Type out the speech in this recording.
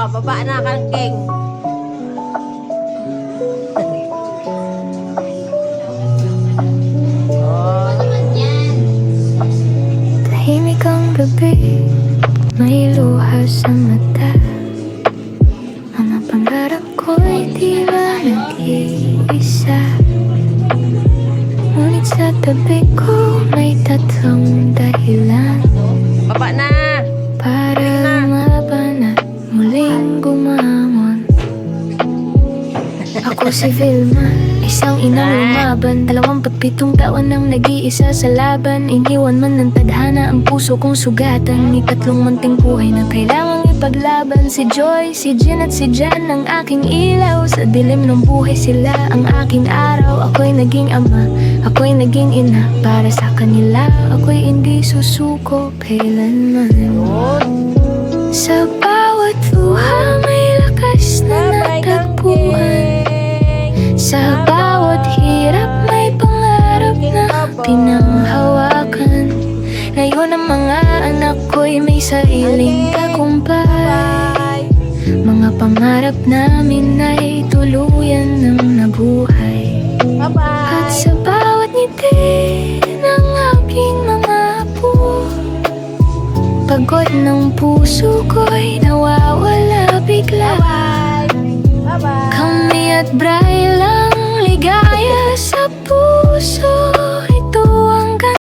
Oh, baba na kangking. Oh. Tahimik ang gabi, may luha sa mata. Mga pangarap ko'y di ba nag-iisa? Ngunit sa tabi ko may tatlong dahilan Baba na. para lumaban at muling gumamon. Ako si Vilma, isang inang lumaban. 27 taon nang nag-iisa sa laban. Iniwan man ng tadhana ang puso kong sugatan. May tatlong munting buhay na kailangang ipaglaban. Si Joy, si Jean at si Jan ang aking ilaw. Sa dilim ng buhay sila ang aking araw. Ako'y naging ama, ako'y naging ina. Para sa kanila, ako'y hindi susuko kailanman. Sa bawat luha may lakas na natagpuan. Sa bawat hirap may pangarap na pinanghawakan. Ngayon ang mga anak ko'y may sariling tagumpay. Mga pangarap namin ay tuluyan ng nabuhay. At sa bawat ngiti ng aking mga apo, pagod ng puso ko'y nawawala bigla. Kami at Bray lang ligaya sa puso.